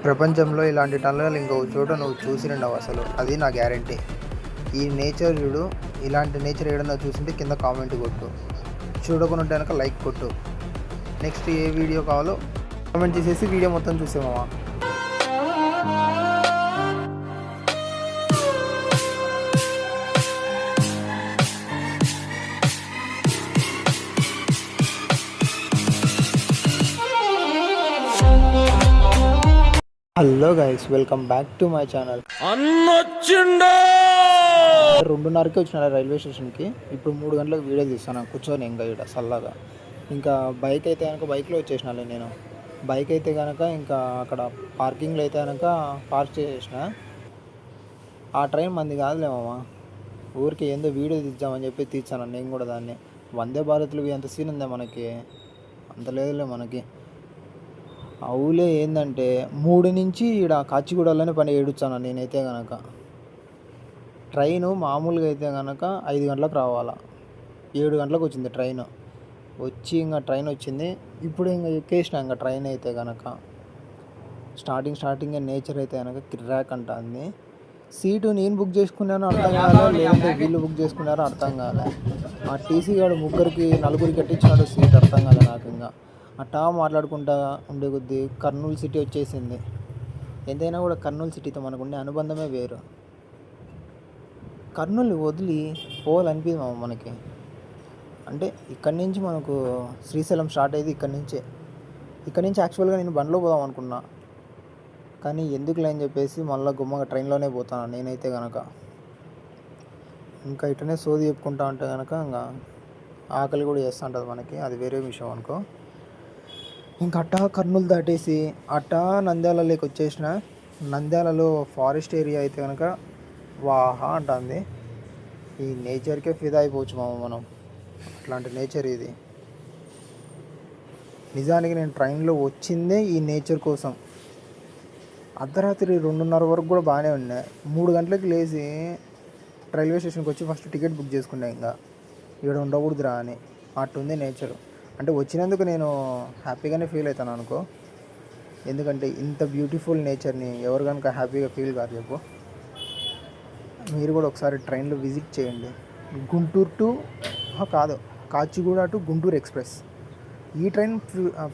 ప్రపంచంలో ఇలాంటి టన్నులు ఇంకో చోట నువ్వు చూసినుండవు అసలు, అది నా గ్యారంటీ. ఈ నేచర్ చూడు, ఇలాంటి నేచర్ ఏడన్నా చూసింటే కింద కామెంట్ కొట్టు, చూడకుండా కనుక లైక్ కొట్టు. నెక్స్ట్ ఏ వీడియో కావాలో కామెంట్ చేసేసి వీడియో మొత్తం చూసామా. Hello guys, welcome back to my channel. 2:30కి వచ్చిన రైల్వే స్టేషన్కి. ఇప్పుడు 3 గంటలకు వీడియో తీస్తాను కూర్చొని ఇంకా ఇక్కడ చల్లగా. ఇంకా బైక్ అయితే కనుక బైక్లో వచ్చేసినాలే నేను. బైక్ అయితే కనుక ఇంకా అక్కడ పార్కింగ్లో అయితే కనుక పార్క్ చేసేసిన. ఆ ట్రైన్ మంది కాదులేమమ్మా, ఊరికి ఏందో వీడియో తీద్దామని చెప్పి తీర్చాను నేను కూడా దాన్ని. వందే భారత్లు ఎంత సీన్ ఉందే మనకి, అంత లేదులే మనకి. అవులే ఏంటంటే 3 నుంచి ఇక్కడ కాచిగూడలోనే పని ఏడుచాను నేనైతే కనుక. ట్రైను మామూలుగా అయితే కనుక 5 గంటలకు రావాలా, 7 గంటలకు వచ్చింది ట్రైన్. వచ్చి ఇంకా ట్రైన్ వచ్చింది, ఇప్పుడు ఇంకా ఎక్కేసిన ఇంకా ట్రైన్ అయితే కనుక. స్టార్టింగ్ నేచర్ అయితే కనుక కిర్రాక్ అంటుంది. సీటు నేను బుక్ చేసుకున్నాను అర్థం కాలే, లేదంటే వీళ్ళు బుక్ చేసుకున్నారో అర్థం కాలే. ఆ టీసీ గారు నలుగురికి కట్టించినాడు సీట్, అర్థం కాలే నాకు. ఇంకా అట్టా మాట్లాడుకుంటా ఉండే కొద్దీ కర్నూలు సిటీ వచ్చేసింది. ఎంతైనా కూడా కర్నూలు సిటీతో మనకుండే అనుబంధమే వేరు. కర్నూలు వదిలి పోవాలనిపించమా మనకి. అంటే ఇక్కడి నుంచి మనకు శ్రీశైలం స్టార్ట్ అయ్యేది ఇక్కడి నుంచి యాక్చువల్గా నేను బండ్లో పోదాం అనుకున్నా, కానీ ఎందుకులే అని చెప్పేసి మళ్ళీ గుమ్మగా ట్రైన్లోనే పోతాను నేనైతే కనుక. ఇంకా ఇటనే సోది చెప్పుకుంటా ఉంటే కనుక ఇంకా ఆకలి కూడా చేస్తూ ఉంటుంది మనకి, అది వేరే విషయం అనుకో. ఇంకా అట్టా కర్నూలు దాటేసి అట్టా నంద్యాలలోకి వచ్చేసిన. నంద్యాలలో ఫారెస్ట్ ఏరియా అయితే కనుక వాహా అంటుంది. ఈ నేచర్కే ఫిదా అయిపోవచ్చు మనం, అట్లాంటి నేచర్ ఇది. నిజానికి నేను ట్రైన్లో వచ్చిందే ఈ నేచర్ కోసం. అర్ధరాత్రి 2:30 వరకు కూడా బాగానే ఉన్నాయి. 3 గంటలకు లేచి రైల్వే స్టేషన్కి వచ్చి ఫస్ట్ టికెట్ బుక్ చేసుకున్నా, ఇంకా ఇక్కడ ఉండకూడదురా అని. అట్టుంది నేచరు. అంటే వచ్చినందుకు నేను హ్యాపీగానే ఫీల్ అవుతాను అనుకో, ఎందుకంటే ఇంత బ్యూటిఫుల్ నేచర్ని ఎవరు కనుక హ్యాపీగా ఫీల్ కాదు చెప్పు. మీరు కూడా ఒకసారి ట్రైన్లో విజిట్ చేయండి. గుంటూరు టు కాదు, కాచిగూడ టు గుంటూరు ఎక్స్ప్రెస్. ఈ ట్రైన్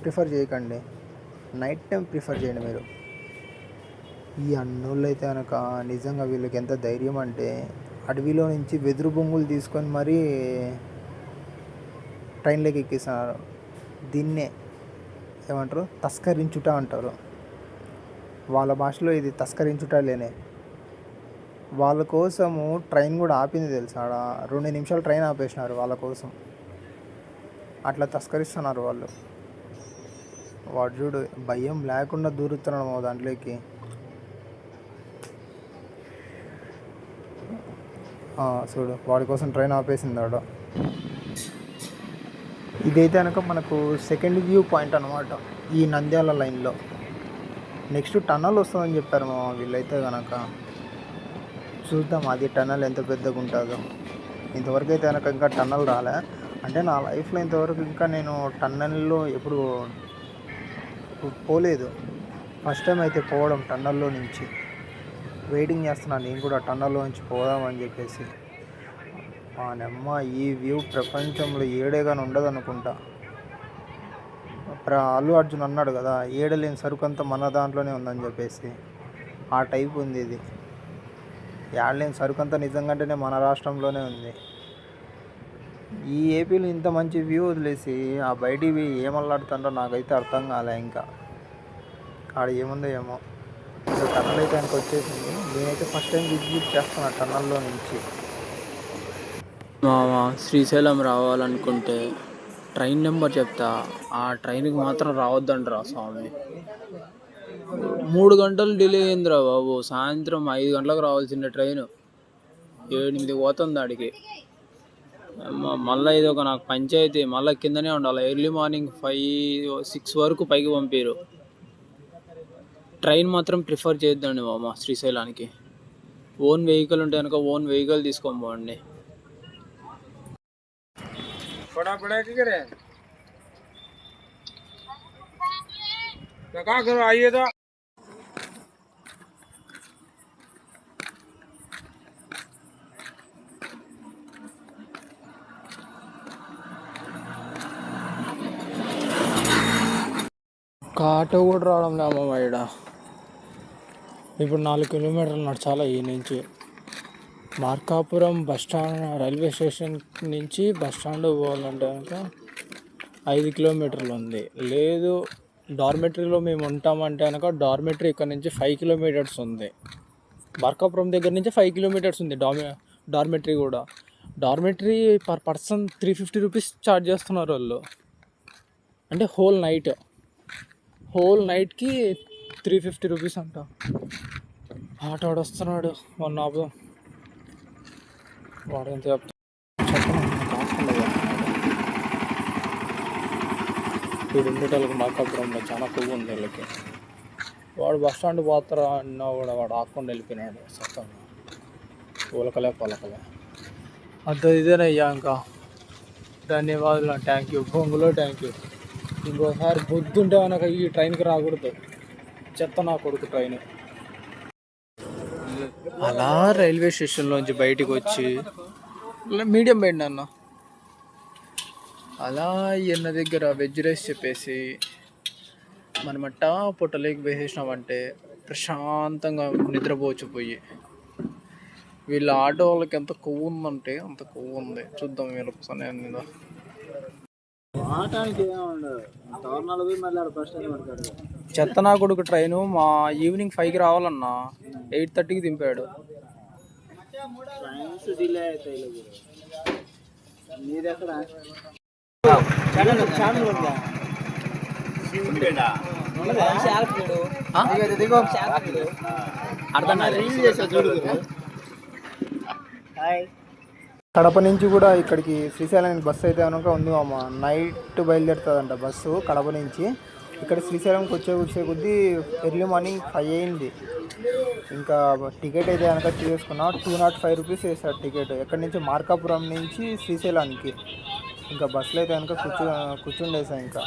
ప్రిఫర్ చేయకండి, నైట్ టైం ప్రిఫర్ చేయండి మీరు. ఈ అన్నోళ్ళు అయితే కనుక నిజంగా వీళ్ళకి ఎంత ధైర్యం అంటే, అడవిలో నుంచి వెదురు బొంగులు తీసుకొని మరీ ట్రైన్లోకి ఎక్కిస్తున్నారు. దీన్నే ఏమంటారు, తస్కరించుట అంటారు. వాళ్ళ భాషలో ఇది తస్కరించుటలేనే. వాళ్ళ కోసము ట్రైన్ కూడా ఆపింది తెలుసా, ఆడ 2 నిమిషాలు ట్రైన్ ఆపేసినారు వాళ్ళ కోసం. అట్లా తస్కరిస్తున్నారు వాళ్ళు. వాడు చూడు భయం లేకుండా దూరుతున్నాడు దాంట్లోకి. చూడు వాడి కోసం ట్రైన్ ఆపేసింది ఆడ. ఇదైతే కనుక మనకు సెకండ్ వ్యూ పాయింట్ అనమాట ఈ నంద్యాల లైన్లో. నెక్స్ట్ టన్నల్ వస్తుందని చెప్పారు మా వీళ్ళైతే కనుక. చూద్దాం అది టన్నల్ ఎంత పెద్దగా ఉంటుందో. ఇంతవరకు అయితే కనుక ఇంకా టన్నల్ రాలే. అంటే నా లైఫ్లో ఇంతవరకు ఇంకా నేను టన్నల్లో ఎప్పుడు పోలేదు. ఫస్ట్ టైం అయితే పోవడం టన్నల్లో నుంచి. వెయిటింగ్ చేస్తున్నాను నేను కూడా టన్నల్లో నుంచి పోదామని చెప్పేసి. మానమ్మ ఈ వ్యూ ప్రపంచంలో ఏడేగాని ఉండదు అనుకుంటా. అల్లు అర్జున్ అన్నాడు కదా, ఏడలేని సరుకు అంతా మన దాంట్లోనే ఉందని చెప్పేసి. ఆ టైప్ ఉంది ఇది. ఏడలేని సరుకు అంతా నిజంగానే మన రాష్ట్రంలోనే ఉంది. ఈ ఏపీలో ఇంత మంచి వ్యూ వదిలేసి ఆ బయటివి ఏమల్లాడుతుందో నాకైతే అర్థం కాలే. ఇంకా ఆడ ఏముందో ఏమో. టన్నల్ అయితే ఆయనకు వచ్చేసింది. నేనైతే ఫస్ట్ టైం విజిట్ చేస్తున్నా టన్నల్లో నుంచి. శ్రీశైలం రావాలనుకుంటే ట్రైన్ నెంబర్ చెప్తా, ఆ ట్రైన్కి మాత్రం రావద్దంటరా స్వామి. 3 గంటలు డిలే అయిందిరా బాబు. సాయంత్రం 5 గంటలకు రావాల్సిన ట్రైన్ 7-8 పోతుంది ఆడికి. మళ్ళీ ఇది ఒక నాకు పంచాయతీ. మళ్ళీ కిందనే ఉండాలి. ఎర్లీ మార్నింగ్ 5-6 వరకు పైకి పంపారు. ట్రైన్ మాత్రం ప్రిఫర్ చేయొద్దండి మామ శ్రీశైలానికి. ఓన్ వెహికల్ ఉంటే కనుక ఓన్ వెహికల్ తీసుకొని పోండి. ఒక్క ఆటో కూడా రావడం లేమో ఈడ. ఇప్పుడు 4 కిలోమీటర్లు నడచాలా ఈ నుంచి. Markapuram bus stand railway station నుంచి బస్ స్టాండ్ పోవాలంటే కనుక 5 కిలోమీటర్లు ఉంది. లేదు డార్మెటరీలో మేము ఉంటామంటే కనుక డార్మెటరీ ఇక్కడ నుంచి 5 కిలోమీటర్స్ ఉంది. మార్కాపురం దగ్గర నుంచి 5 కిలోమీటర్స్ ఉంది డార్మెటరీ కూడా. Dormitory per person 350 rupees charge చేస్తున్నారు వాళ్ళు. అంటే హోల్ నైట్కి 350 రూపీస్ అంట. ఆటో వస్తున్నాడు మొన్న ఆపుదాం. వాడు ఎంత చెప్తాడు ఇప్పుడు ఉండేటోళ్ళకి మార్కాపురంలో చాలా కొవ్వు ఉంది వీళ్ళకి. వాడు బస్ స్టాండ్ పోతారా అన్నా కూడా వాడు ఆకుండా వెళ్ళిపోయినాడు. సత్తంగా పలకలే అంత ఇదేనయ్యా. ఇంకా ధన్యవాదాలు, థ్యాంక్ యూ, బొంగులో థ్యాంక్ యూ. ఇంకోసారి పొద్దుంటే కనుక ఈ ట్రైన్కి రాకూడదు. చెత్త నా కొడుకు ట్రైన్. అలా రైల్వే స్టేషన్లోంచి బయటికి వచ్చి మీడియం పోయింది అన్న. అలా ఎన్న దగ్గర వెజ్ రైస్ చెప్పేసి మనమట్ట పొట్టలేకి వేసేసినామంటే ప్రశాంతంగా నిద్రపోవచ్చు పోయి. వీళ్ళ ఆటో వాళ్ళకి ఎంత కొవ్వు ఉందంటే అంత కొవ్వు ఉంది. చూద్దాం వీళ్ళ కోసం. చెత్త నా కొడుకు ట్రైను మా ఈవినింగ్ 5కి రావాలన్నా 8:30కి దింపాడు. కడప నుంచి కూడా ఇక్కడికి శ్రీశైలం బస్సు అయితే కనుక ఉంది మామ. నైట్ బయలుదేరుతుందంట బస్సు కడప నుంచి. ఇక్కడ శ్రీశైలంకి వచ్చే కొద్దీ ఎర్లీ మార్నింగ్ 5 అయింది. ఇంకా టికెట్ అయితే కనుక తీసుకున్నా 205 రూపీస్ వేస్తాడు టికెట్. ఎక్కడి నుంచి మార్కాపురం నుంచి శ్రీశైలానికి. ఇంకా బస్సులో అయితే కనుక కూర్చుండేసా. ఇంకా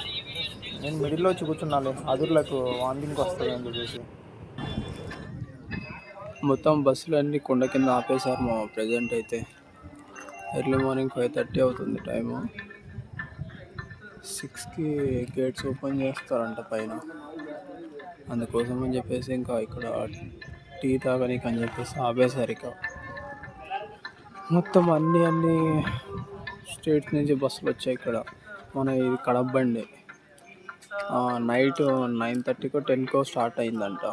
నేను మిడిల్లో వచ్చి కూర్చున్నాలే, అదుర్లకు వాంతింగ్కి వస్తుంది అని చెప్పేసి. మొత్తం బస్సులు అన్నీ కొండ కింద ఆపేశారు మా. ప్రజెంట్ అయితే ఎర్లీ మార్నింగ్ 5:30 అవుతుంది టైము. 6కి గేట్స్ ఓపెన్ చేస్తారంట పైన. అందుకోసం అని చెప్పేసి ఇంకా ఇక్కడ టీ తాగనీకి అని చెప్పేసి ఆపేశారు. ఇక మొత్తం అన్ని స్టేట్స్ నుంచి బస్సులు వచ్చాయి ఇక్కడ. మన ఇది కడప బండి. నైట్ 9:30కో 10కో స్టార్ట్ అయిందంట.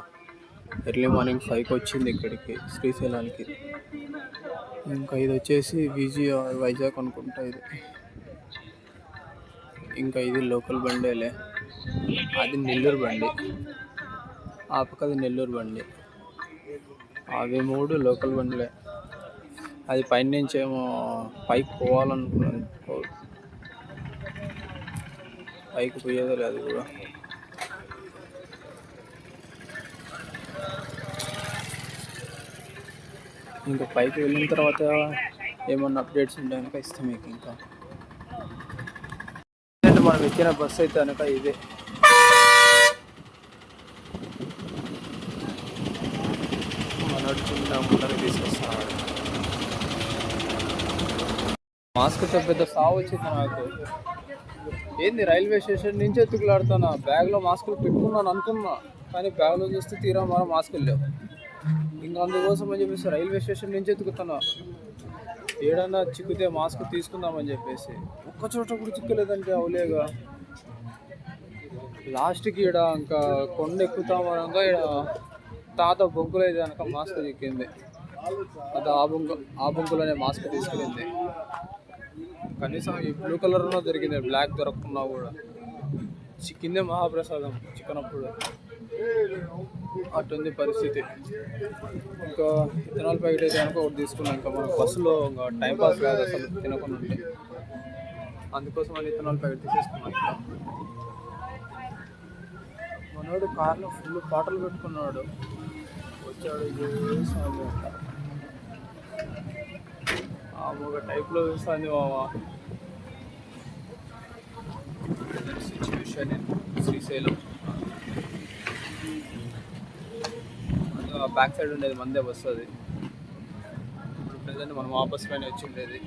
ఎర్లీ మార్నింగ్ 5కి వచ్చింది ఇక్కడికి శ్రీశైలానికి. ఇంకా ఇది వచ్చేసి వైజాగ్ అనుకుంటా ఇది. ఇంకా ఇది లోకల్ బండేలే. అది నెల్లూరు బండి. ఆ పక్కది నెల్లూరు బండి. అవి 3 లోకల్ బండిలే. అది పైన నుంచి ఏమో పైకి పోవాలనుకున్నాను. పైకి పోయేదో లేదు కూడా. ఇంకా పైకి వెళ్ళిన తర్వాత ఏమన్నా అప్డేట్స్ ఉంటే కనుక ఇస్తాం మీకు. ఇంకా మనం ఎక్కిన బస్సు అయితే కనుక ఇదే. మనోడు చిన్న ముందర తీసుకొస్తున్నాడు. మాస్క్ పెద్ద సాగు వచ్చింది నాకు. ఏంది రైల్వే స్టేషన్ నుంచి ఎత్తుకులాడుతున్నా. బ్యాగ్లో మాస్కులు పెట్టుకున్నాను అనుకున్నా, కానీ బ్యాగ్లో చూస్తే తీరా మాస్కులు లేవు. ఇంకా అందుకోసం అని చెప్పేసి రైల్వే స్టేషన్ నుంచి ఎత్తుకుతున్నా. ఏడన్నా చిక్కితే మాస్క్ తీసుకుందామని చెప్పేసి. ఒక్క చోట కూడా చిక్కలేదంటే అవులేగా. లాస్ట్కి ఈడ ఇంకా కొండ ఎక్కుతామనగా ఈడ తాత బొంకులు అయితే కనుక మాస్క్ చిక్కింది. అది ఆ బొంకులోనే మాస్క్ తీసుకెళ్ళింది. కనీసం ఈ బ్లూ కలర్లో దొరికింది, బ్లాక్ దొరకకున్నా కూడా. చిక్కిందే మహాప్రసాదం చిక్కనప్పుడు. అటుంది పరిస్థితి. ఇంకా ఇథనాల్ ప్యాకెట్ అయితే కనుక ఒకటి తీసుకున్నాం. ఇంకా మన బస్సులో ఇంకా టైంపాస్ కాదు అసలు తినకుండా ఉంటే. అందుకోసం అని ఇథనాల్ ప్యాకెట్ తీసేసుకున్నాం. ఇంకా మనోడు కార్లో ఫుల్ పాటలు పెట్టుకున్నాడు. వచ్చాడు స్వామి అంట. ఒక టైప్లో చూస్తుంది మామ. సిచ్యువేషన్ శ్రీశైలం బ్యాక్ సైడ్ ఉండేది మందే బస్సు. అది ఇప్పుడు ప్రజెంట్ మనం ఆ బస్ పైన వచ్చి ఉండేది.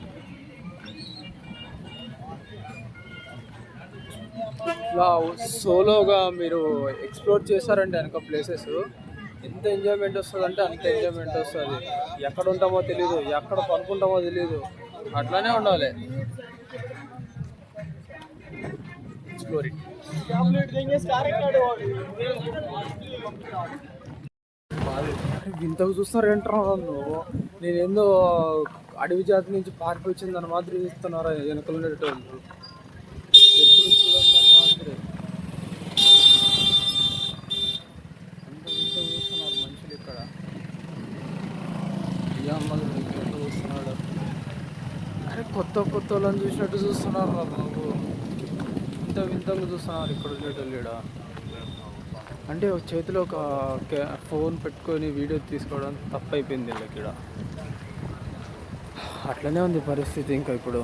ఇలా సోలోగా మీరు ఎక్స్ప్లోర్ చేశారంటే వెనక ప్లేసెస్ ఎంత ఎంజాయ్మెంట్ వస్తుంది అంటే అంత ఎంజాయ్మెంట్ వస్తుంది. ఎక్కడ ఉంటామో తెలీదు, ఎక్కడ పనుకుంటామో తెలీదు, అట్లానే ఉండాలి. ఎక్స్ప్లోరింగ్ ఇంతకు చూస్తారేంట్రా నువ్వు, నేనేందో అడవి జాతి నుంచి పారిపోయి వచ్చిందని మాత్రం ఇస్తున్నారా వెనకలు ఉండేటోళ్ళు. ఎప్పుడు చూడండి అని మాత్రం అంత ఇంత చూస్తున్నారు మనుషులు ఇక్కడ. ఎంత చూస్తున్నాడు, అరే కొత్త కొత్త వాళ్ళని చూసినట్టు చూస్తున్నారు రా బాబు. ఇంత వింతలు చూస్తున్నారు ఇక్కడ ఉండేటోళ్ళు ఈడ. అంటే ఒక చేతిలో ఒక ఫోన్ పెట్టుకొని వీడియో తీసుకోవడం తప్పైపోయింది వీళ్ళకి ఇక్కడ. అట్లనే ఉంది పరిస్థితి. ఇంకా ఇప్పుడు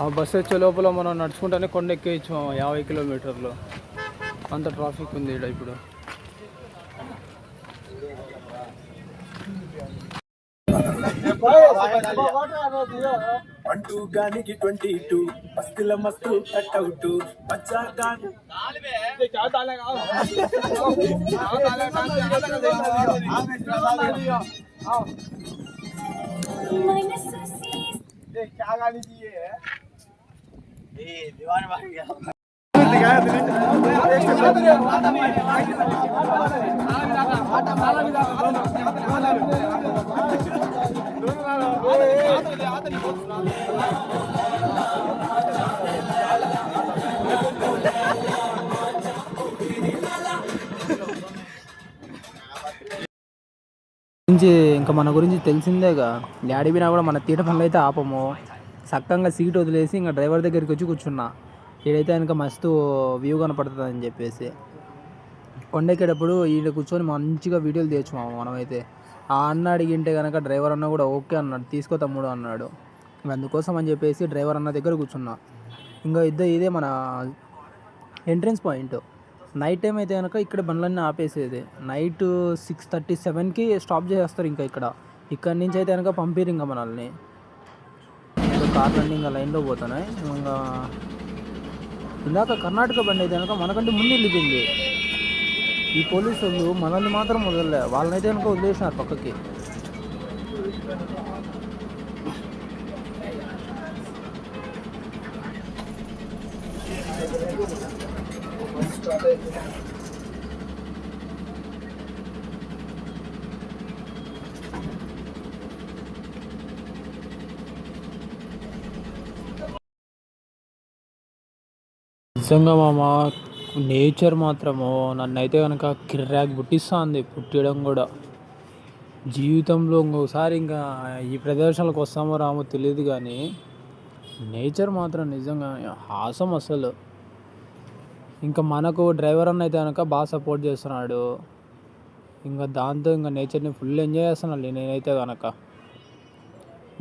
ఆ బస్సు వచ్చే లోపల మనం నడుచుకుంటూనే కొండ ఎక్కేయచ్చు 50 కిలోమీటర్లు. అంత ట్రాఫిక్ ఉంది ఇక్కడ ఇప్పుడు. అంటూ గానికి 22 మస్తుల మస్తు కట్అవుట్ పచ్చాగాని ఇంకా మన గురించి తెలిసిందేగా. డాడీ బినా కూడా మన తీట పనులు అయితే ఆపము. సక్కంగా సీట్ వదిలేసి ఇంకా డ్రైవర్ దగ్గరికి వచ్చి కూర్చున్నా. ఈడైతే కనుక మస్తు వ్యూ కనపడుతుంది అని చెప్పేసి కొండెక్కేటప్పుడు ఈడ కూర్చొని మంచిగా వీడియోలు తీయచ్చు మనమైతే. ఆ అన్న అడిగింటే కనుక డ్రైవర్ అన్న కూడా ఓకే అన్నాడు, తీసుకో తమ్ముడు అన్నాడు. అందుకోసం అని చెప్పేసి డ్రైవర్ అన్న దగ్గర కూర్చున్నా. ఇంకా ఇదే మన ఎంట్రన్స్ పాయింట్. నైట్ టైం అయితే కనుక ఇక్కడ బండ్లన్నీ ఆపేసేది. నైట్ 6:37కి స్టాప్ చేసేస్తారు. ఇంకా ఇక్కడ నుంచి అయితే కనుక పంపిరు ఇంకా మనల్ని. కార్లన్నీ ఇంకా లైన్లో పోతున్నాయి. ఇంకా ఇందాక కర్ణాటక బండి అయితే కనుక మనకంటే ముందు వెళ్ళిపోయింది. ఈ పోలీసు వాళ్ళు మనల్ని మాత్రం వదలలే, వాళ్ళనైతే కనుక వదిలేసినారు పక్కకి. నిజంగా మామ నేచర్ మాత్రము నన్నైతే కనుక కిర్రాక్ పుట్టిస్తుంది. పుట్టడం కూడా జీవితంలో ఇంకోసారి ఇంకా ఈ ప్రదేశాలకు వస్తామో రామో తెలియదు, కానీ నేచర్ మాత్రం నిజంగా హాసం అసలు. ఇంకా మనకు డ్రైవర్ అన్న అయితే కనుక బాగా సపోర్ట్ చేస్తున్నాడు. ఇంకా దాంతో ఇంకా నేచర్ని ఫుల్ ఎంజాయ్ చేస్తున్నాను నేనైతే కనుక.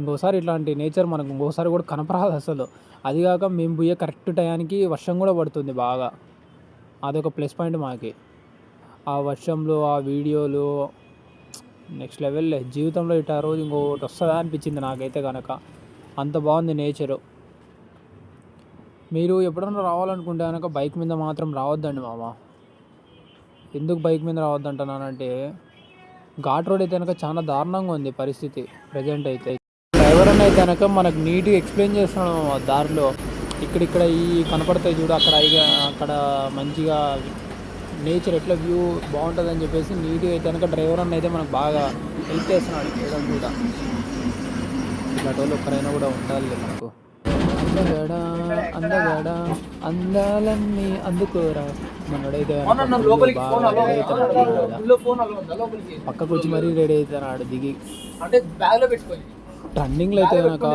ఇంకోసారి ఇట్లాంటి నేచర్ మనకు ఇంకోసారి కూడా కనపరాదు అసలు. అదిగాక మేము పోయే కరెక్ట్ టయానికి వర్షం కూడా పడుతుంది బాగా. అదొక ప్లస్ పాయింట్ మాకి. ఆ వర్షంలో ఆ వీడియోలు నెక్స్ట్ లెవెల్లే. జీవితంలో ఇటు ఆ రోజు ఇంకొకటి వస్తుందా అనిపించింది నాకైతే కనుక. అంత బాగుంది నేచరు. మీరు ఎప్పుడన్నా రావాలనుకుంటే కనుక బైక్ మీద మాత్రం రావద్దండి మామ. ఎందుకు బైక్ మీద రావద్దంటున్నానంటే ఘాట్ రోడ్ అయితే కనుక చాలా దారుణంగా ఉంది పరిస్థితి ప్రజెంట్ అయితే. డ్రైవర్ అని అయితే కనుక మనకు నీట్గా ఎక్స్ప్లెయిన్ చేస్తున్నాడు దారిలో. ఇక్కడ ఈ కనపడతాయి చూడు, అక్కడ మంచిగా నేచర్ ఎట్లా వ్యూ బాగుంటుందని చెప్పేసి నీట్గా అయితే కనుక డ్రైవర్ అన్న అయితే మనకు బాగా హెల్ప్ చేస్తున్నాడు చేయడం కూడా. ఇలాంటి వాళ్ళు ఒక్కరైనా కూడా ఉండాలి మనకు. అందగాడా అందాలన్నీ అందుకోరా మనడైతే పక్కకు వచ్చి మరీ రెడీ అవుతున్నాడు దిగి. అంటే బ్యాగ్లో పెట్టుకొని టర్నింగ్లో అయితే కనుక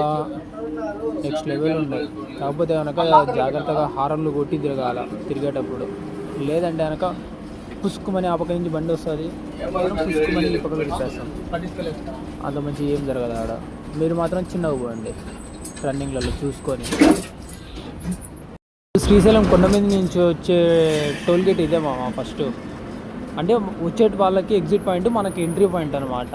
నెక్స్ట్ లెవెల్ ఉన్నాయి. కాకపోతే కనుక జాగ్రత్తగా హారన్లు కొట్టి తిరిగేటప్పుడు. లేదంటే కనుక పుసుకుమని ఆ పక్క నుంచి బండి వస్తుంది, పుసుకుమని ఈ పక్క పెట్టేస్తాం. అంత మంచి ఏం జరగదు ఆడ. మీరు మాత్రం చిన్నగా పోండి రన్నింగ్లలో చూసుకొని. శ్రీశైలం కొండ మీద నుంచి వచ్చే టోల్ గేట్ ఇదే మామ ఫస్ట్. అంటే వచ్చే వాళ్ళకి ఎగ్జిట్ పాయింట్, మనకి ఎంట్రీ పాయింట్ అనమాట.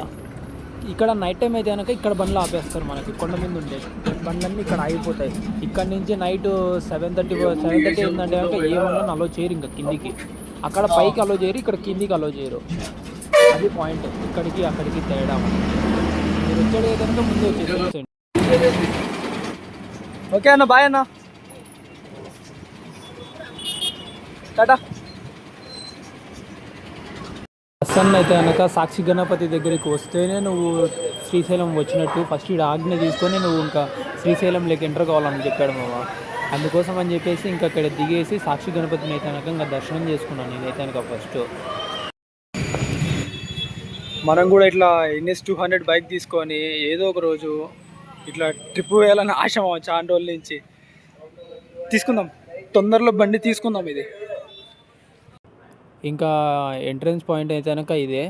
ఇక్కడ నైట్ టైం అయితే కనుక ఇక్కడ బండ్లు ఆపేస్తారు, మనకి కొండ మీద ఉండే బండ్లన్నీ ఇక్కడ ఆగిపోతాయి. ఇక్కడ నుంచి నైట్ 7:30 ఏంటంటే కనుక ఏ బండ్లను అలో చేయరు ఇంకా కిందికి. అక్కడ పైకి అలో చేయరు, ఇక్కడ కిందికి అలో చేయరు. అది పాయింట్, ఇక్కడికి అక్కడికి తేడా. మీరు వచ్చేది కనుక ముందు వచ్చేసి. ఓకే అన్న, బాయ్ అన్న, టాటా. బస్సన్న అయితే కనుక సాక్షి గణపతి దగ్గరికి వస్తేనే నువ్వు శ్రీశైలం వచ్చినట్టు. ఫస్ట్ ఇక్కడ ఆజ్ఞ తీసుకొని నువ్వు ఇంకా శ్రీశైలంలోకి ఎంటర్ కావాలని చెప్పాడు మామ. అందుకోసం అని చెప్పేసి ఇంకా అక్కడ దిగేసి సాక్షి గణపతిని అయితే కనుక ఇంకా దర్శనం చేసుకున్నాను నేనైతే కనుక ఫస్ట్. మనం కూడా ఇట్లా NS 200 బైక్ తీసుకొని ఏదో ఒక రోజు ఇట్లా ట్రిప్ వేయాలని ఆశ చాలా రోజుల నుంచి. తీసుకుందాం, తొందరలో బండి తీసుకుందాం. ఇది ఇంకా ఎంట్రన్స్ పాయింట్ అయితే కనుక ఇదే.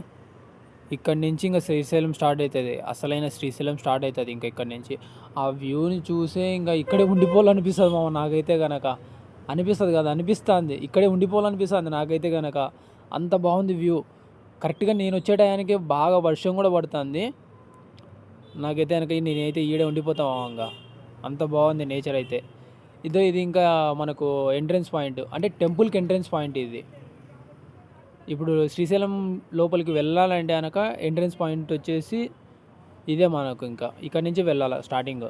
ఇక్కడి నుంచి ఇంకా శ్రీశైలం స్టార్ట్ అవుతుంది, అసలైన శ్రీశైలం స్టార్ట్ అవుతుంది. ఇంకా ఇక్కడి నుంచి ఆ వ్యూని చూసే ఇంకా ఇక్కడే ఉండిపోవాలనిపిస్తుంది మామ నాకైతే కనుక. అనిపిస్తుంది కదా, అనిపిస్తుంది ఇక్కడే ఉండిపోవాలనిపిస్తుంది నాకైతే కనుక. అంత బాగుంది వ్యూ. కరెక్ట్గా నేను వచ్చే టయానికి బాగా వర్షం కూడా పడుతుంది. నాకైతే కనుక నేనైతే ఈడే ఉండిపోతాం ఇంకా. అంత బాగుంది నేచర్ అయితే. ఇది ఇంకా మనకు ఎంట్రన్స్ పాయింట్, అంటే టెంపుల్కి ఎంట్రన్స్ పాయింట్ ఇది. ఇప్పుడు శ్రీశైలం లోపలికి వెళ్ళాలంటే కనుక ఎంట్రన్స్ పాయింట్ వచ్చేసి ఇదే మనకు. ఇంకా ఇక్కడ నుంచి వెళ్ళాలి స్టార్టింగ్.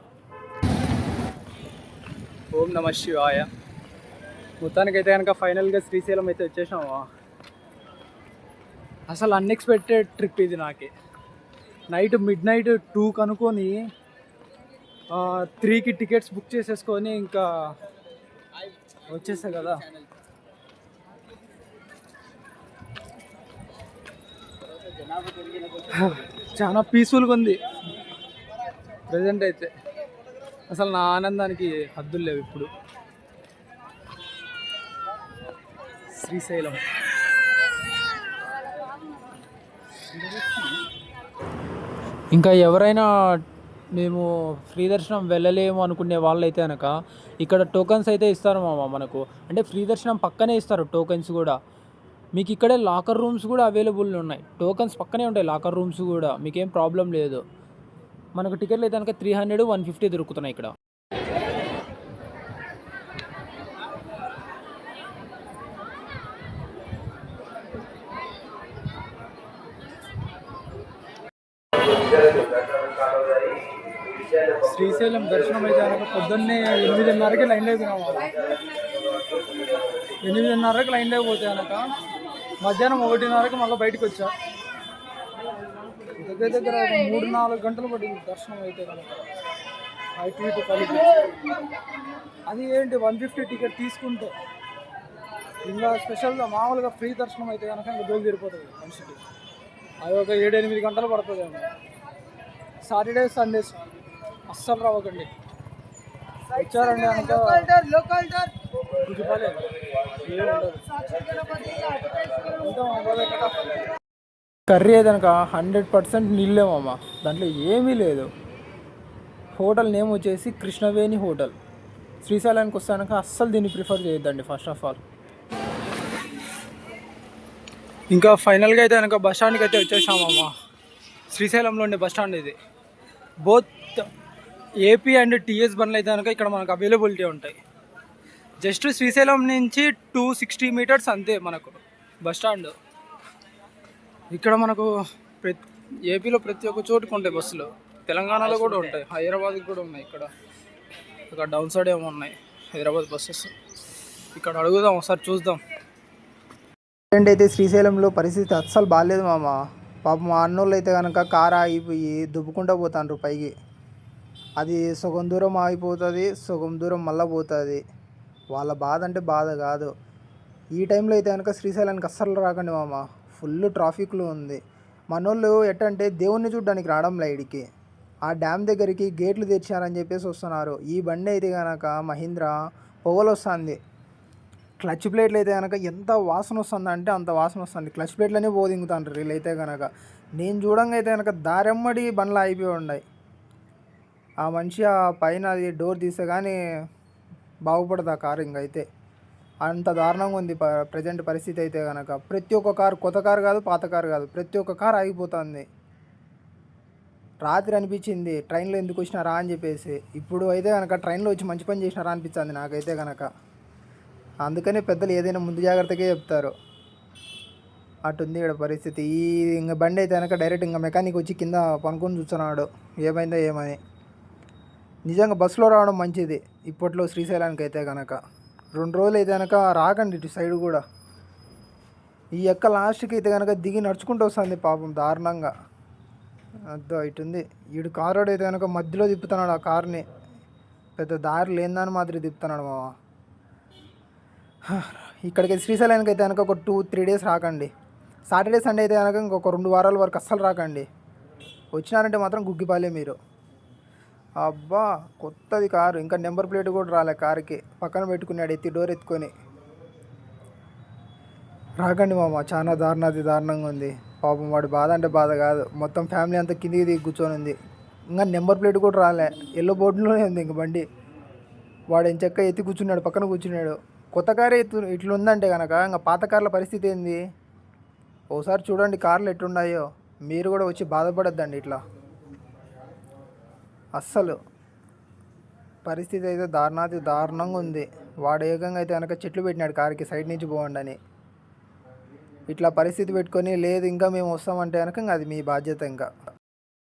ఓం నమ శివాయ. మొత్తానికైతే కనుక ఫైనల్గా శ్రీశైలం అయితే వచ్చేసాము. అసలు అన్ఎక్స్పెక్టెడ్ ట్రిప్ ఇది నాకే. మిడ్ నైట్ 2కి అనుకొని 3కి టికెట్స్ బుక్ చేసేసుకొని ఇంకా వచ్చేసా కదా. చాలా పీస్ఫుల్గా ఉంది ప్రజెంట్ అయితే. అసలు నా ఆనందానికి హద్దులు లేవు ఇప్పుడు. శ్రీశైలం ఇంకా ఎవరైనా మేము ఫ్రీ దర్శనం వెళ్ళలేము అనుకునే వాళ్ళైతే కనుక ఇక్కడ టోకన్స్ అయితే ఇస్తారు మామ మనకు. అంటే ఫ్రీ దర్శనం పక్కనే ఇస్తారు టోకన్స్ కూడా. మీకు ఇక్కడే లాకర్ రూమ్స్ కూడా అవైలబుల్ ఉన్నాయి. టోకన్స్ పక్కనే ఉంటాయి లాకర్ రూమ్స్ కూడా, మీకేం ప్రాబ్లం లేదు. మనకు టికెట్లు అయితే కనుక 300, 150 దొరుకుతున్నాయి ఇక్కడ. శ్రీశైలం దర్శనం అయితే కనుక పొద్దున్నే 8:30కి లైన్లో పోయినాము. 8:30కి లైన్లో పోతే కనుక మధ్యాహ్నం 1:30కి మళ్ళీ బయటకు వచ్చా. దగ్గర 3-4 గంటలు పడింది దర్శనం అయితే కనుక. అటు ఇటు కలిపి అది ఏంటి 150 టికెట్ తీసుకుంటే. ఇంకా స్పెషల్గా మామూలుగా ఫ్రీ దర్శనం అయితే కనుక ఇంకా దోలు తీరిపోతుంది మనిషికి. అది ఒక 7-8 గంటలు పడుతుంది ఏమో. సాటర్డే సండేస్ అస్సలు రావకండి. వచ్చారండి కనుక కర్రీ అయితే కనుక 100% నీళ్ళేమమ్మా, దాంట్లో ఏమీ లేదు. హోటల్ నేమ్ వచ్చేసి కృష్ణవేణి హోటల్. శ్రీశైలానికి వస్తాక అస్సలు దీన్ని ప్రిఫర్ చేయొద్దండి ఫస్ట్ ఆఫ్ ఆల్. ఇంకా ఫైనల్గా అయితే కనుక బస్ స్టాండ్కి అయితే వచ్చేసామమ్మా. శ్రీశైలంలో ఉండే బస్ స్టాండ్ ఇది. బోత్ AP అండ్ TS బండ్లు అయితే కనుక ఇక్కడ మనకు అవైలబిలిటీ ఉంటాయి. జస్ట్ శ్రీశైలం నుంచి 260 మీటర్స్ అంతే మనకు బస్ స్టాండ్. ఇక్కడ మనకు ఏపీలో ప్రతి ఒక్క చోటుకు ఉంటాయి బస్సులు. తెలంగాణలో కూడా ఉంటాయి, హైదరాబాద్కి కూడా ఉన్నాయి. ఇక్కడ డౌన్ సైడ్ ఏమో ఉన్నాయి హైదరాబాద్ బస్సెస్. ఇక్కడ అడుగుదాం ఒకసారి, చూద్దాం. అయితే శ్రీశైలంలో పరిస్థితి అస్సలు బాగాలేదు మామ. పాపం మా అన్నోళ్ళు అయితే కనుక కారు ఆగిపోయి దుబ్బుకుంటూ పోతాండ్రు పైకి. అది సగం దూరం ఆగిపోతుంది, సగం దూరం మళ్ళీ పోతుంది. వాళ్ళ బాధ అంటే బాధ కాదు. ఈ టైంలో అయితే కనుక శ్రీశైలానికి అస్సలు రాకండి మామ, ఫుల్ ట్రాఫిక్లో ఉంది. మనోళ్ళు ఎట్టంటే దేవుణ్ణి చూడడానికి రావడంలే ఇడికి. ఆ డ్యామ్ దగ్గరికి గేట్లు తెచ్చారని చెప్పేసి వస్తున్నారు. ఈ బండి అయితే కనుక మహీంద్రా పొగలు వస్తుంది. క్లచ్ ప్లేట్లు అయితే కనుక ఎంత వాసన వస్తుంది అంటే అంత వాసన వస్తుంది. క్లచ్ ప్లేట్లనే పోదింగుతాండ్రు వీళ్ళైతే కనుక. నేను చూడంగా అయితే కనుక దారెమ్మడి బండ్లు అయిపోయి ఉన్నాయి. ఆ మనిషి ఆ పైన అది డోర్ తీస్తే కానీ బాగుపడదు ఆ కారు. ఇంకైతే అంత దారుణంగా ఉంది ప్రజెంట్ పరిస్థితి అయితే కనుక. ప్రతి ఒక్క కారు, కొత్త కారు కాదు పాత కారు కాదు, ప్రతి ఒక్క కారు ఆగిపోతుంది. రాత్రి అనిపించింది ట్రైన్లో ఎందుకు వచ్చినారా అని చెప్పేసి. ఇప్పుడు అయితే కనుక ట్రైన్లో వచ్చి మంచి పని చేసినారా అనిపించింది నాకైతే కనుక. అందుకనే పెద్దలు ఏదైనా ముందు జాగ్రత్తగా చెప్తారు. అటుంది ఇక్కడ పరిస్థితి. ఈ ఇంకా బండి అయితే కనుక డైరెక్ట్ ఇంకా మెకానిక్ వచ్చి కింద పనుకొని చూస్తున్నాడు ఏమైందో ఏమని. నిజంగా బస్సులో రావడం మంచిది ఇప్పట్లో శ్రీశైలానికి అయితే కనుక. 2 రోజులు అయితే కనుక రాకండి ఇటు సైడ్ కూడా. ఈ యొక్క లాస్ట్కి అయితే కనుక దిగి నడుచుకుంటూ వస్తుంది పాపం దారుణంగా. అద్దో ఇటుంది. ఈడు కారోడు అయితే కనుక మధ్యలో తిప్పుతున్నాడు ఆ కార్ని. పెద్ద దారి లేని మాదిరి తిప్పుతున్నాడు మామ. ఇక్కడికి శ్రీశైలానికి అయితే కనుక ఒక 2-3 డేస్ రాకండి. సాటర్డే సండే అయితే కనుక ఇంకొక 2 వారాల వరకు అస్సలు రాకండి. వచ్చినారంటే మాత్రం గుగ్గిపాలే మీరు. అబ్బా కొత్తది కారు, ఇంకా నెంబర్ ప్లేట్ కూడా రాలే కారుకి. పక్కన పెట్టుకున్నాడు ఎత్తి డోర్ ఎత్తుకొని. రాకండి మామ, చాలా దారుణంగా ఉంది పాపం. వాడి బాధ అంటే బాధ కాదు, మొత్తం ఫ్యామిలీ అంతా కిందికి దిగి కూర్చొని ఉంది. ఇంకా నెంబర్ ప్లేట్ కూడా రాలే, ఎల్లో బోర్డులోనే ఉంది ఇంక బండి. వాడు ఎంచక్క ఎత్తి కూర్చున్నాడు, పక్కన కూర్చున్నాడు. కొత్త కారే ఇట్లా ఉందంటే కనుక ఇంకా పాత కార్ల పరిస్థితి ఏంది? ఓసారి చూడండి కార్లు ఎట్లున్నాయో. మీరు కూడా వచ్చి బాధపడద్దండి ఇట్లా. అస్సలు పరిస్థితి అయితే దారుణంగా ఉంది. వాడు ఏకంగా అయితే కనుక చెట్లు పెట్టినాడు కారుకి, సైడ్ నుంచి పోవండి అని. ఇట్లా పరిస్థితి పెట్టుకొని లేదు ఇంకా మేము వస్తామంటే కనుక ఇంకా అది మీ బాధ్యత ఇంకా.